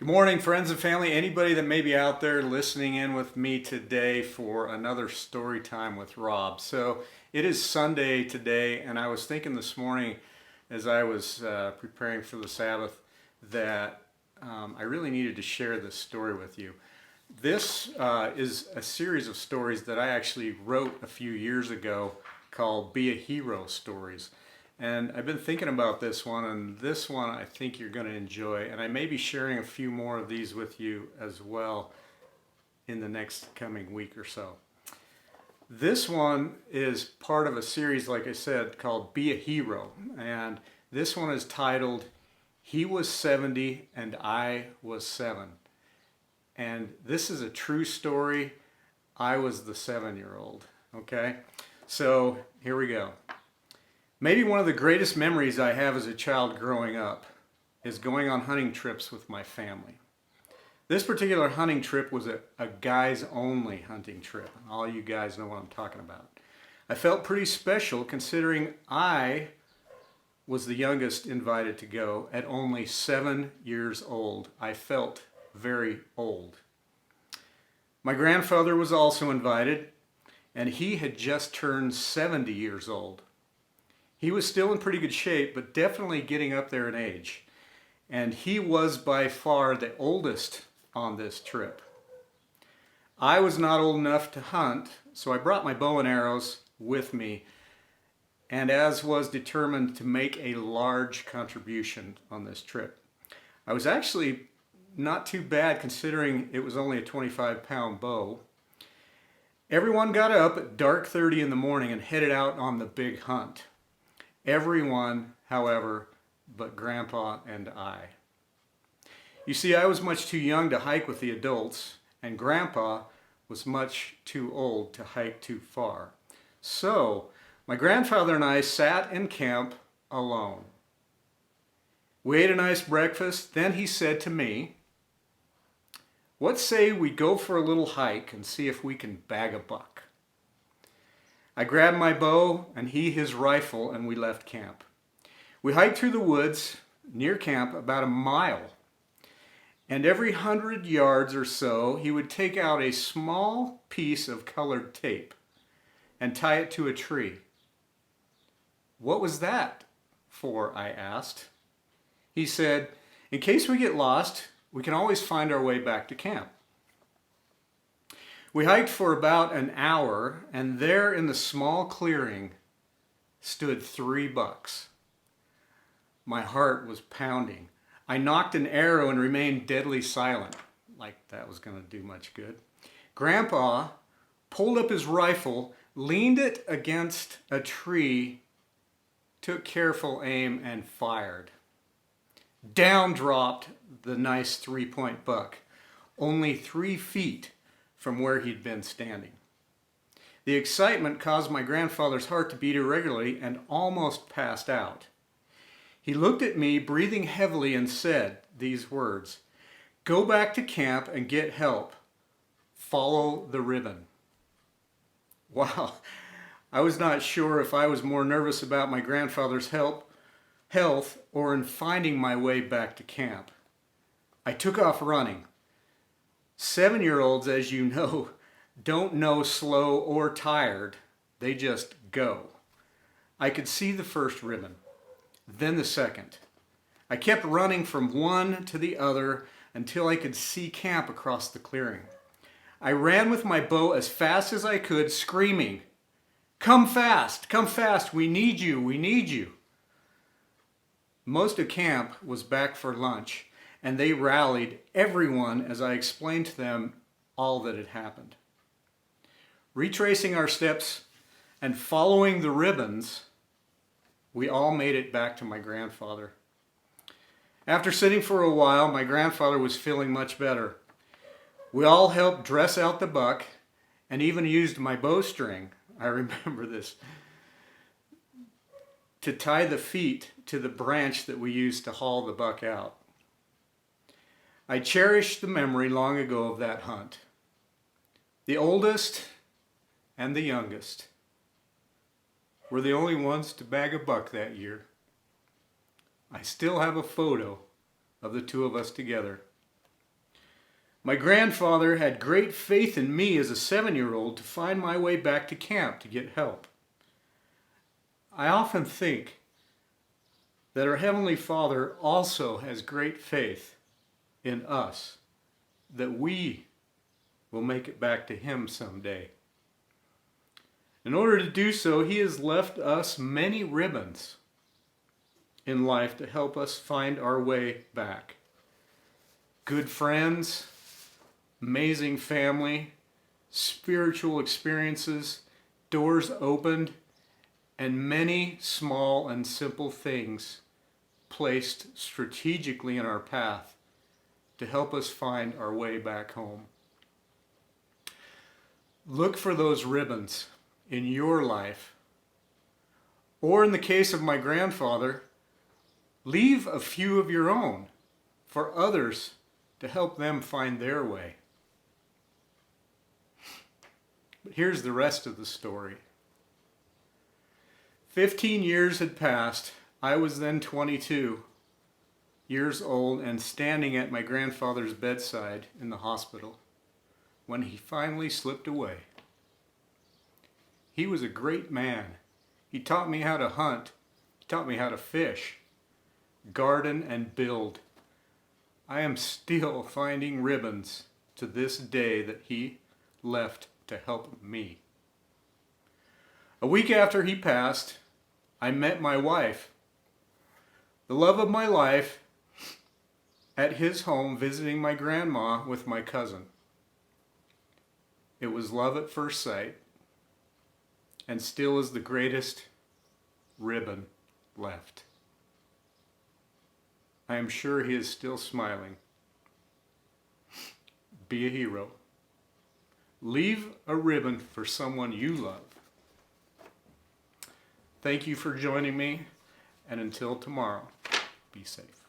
Good morning, friends and family. Anybody that may be out there listening in with me today for another story time with Rob. So it is Sunday today, and I was thinking this morning as I was preparing for the Sabbath that I really needed to share this story with you. This is a series of stories that I actually wrote a few years ago called Be a Hero Stories. And I've been thinking about this one, and this one I think you're going to enjoy. And I may be sharing a few more of these with you as well in the next coming week or so. This one is part of a series, like I said, called Be a Hero. And this one is titled, He Was 70 and I Was 7. And this is a true story. I was the 7-year-old. Okay? So here we go. Maybe one of the greatest memories I have as a child growing up is going on hunting trips with my family. This particular hunting trip was a guys only hunting trip. All you guys know what I'm talking about. I felt pretty special considering I was the youngest invited to go at only 7 years old. I felt very old. My grandfather was also invited, and he had just turned 70 years old. He was still in pretty good shape, but definitely getting up there in age. And he was by far the oldest on this trip. I was not old enough to hunt, so I brought my bow and arrows with me, and as was determined to make a large contribution on this trip. I was actually not too bad considering it was only a 25-pound bow. Everyone got up at dark 30 in the morning and headed out on the big hunt. Everyone, however, but Grandpa and I. You see, I was much too young to hike with the adults, and Grandpa was much too old to hike too far. So, my grandfather and I sat in camp alone. We ate a nice breakfast, then he said to me, "What say we go for a little hike and see if we can bag a buck?" I grabbed my bow and he his rifle, and we left camp. We hiked through the woods near camp about a mile, and every 100 yards or so he would take out a small piece of colored tape and tie it to a tree. "What was that for?" I asked. He said, "In case we get lost, we can always find our way back to camp." We hiked for about an hour, and there in the small clearing stood 3 bucks. My heart was pounding. I nocked an arrow and remained deadly silent, like that was going to do much good. Grandpa pulled up his rifle, leaned it against a tree, took careful aim, and fired. Down dropped the nice 3-point buck, only 3 feet from where he'd been standing. The excitement caused my grandfather's heart to beat irregularly and almost passed out. He looked at me, breathing heavily, and said these words, "Go back to camp and get help. Follow the ribbon." Wow, I was not sure if I was more nervous about my grandfather's health or in finding my way back to camp. I took off running. 7-year-olds, as you know, don't know slow or tired. They just go. I could see the first ribbon, then the second. I kept running from one to the other until I could see camp across the clearing. I ran with my bow as fast as I could, screaming, come fast, we need you, we need you." Most of camp was back for lunch, and they rallied everyone as I explained to them all that had happened. Retracing our steps and following the ribbons, we all made it back to my grandfather. After sitting for a while, my grandfather was feeling much better. We all helped dress out the buck and even used my bowstring, I remember this, to tie the feet to the branch that we used to haul the buck out. I cherish the memory long ago of that hunt. The oldest and the youngest were the only ones to bag a buck that year. I still have a photo of the two of us together. My grandfather had great faith in me as a 7-year-old to find my way back to camp to get help. I often think that our Heavenly Father also has great faith in us, that we will make it back to Him someday. In order to do so, He has left us many ribbons in life to help us find our way back. Good friends, amazing family, spiritual experiences, doors opened, and many small and simple things placed strategically in our path to help us find our way back home. Look for those ribbons in your life. Or in the case of my grandfather, leave a few of your own for others to help them find their way. But here's the rest of the story. 15 years had passed. I was then 22 years old and standing at my grandfather's bedside in the hospital when he finally slipped away. He was a great man. He taught me how to hunt. He taught me how to fish, garden, and build. I am still finding ribbons to this day that he left to help me. A week after he passed, I met my wife, the love of my life, at his home visiting my grandma with my cousin. It was love at first sight, and still is the greatest ribbon left. I am sure he is still smiling. Be a hero. Leave a ribbon for someone you love. Thank you for joining me, and until tomorrow, be safe.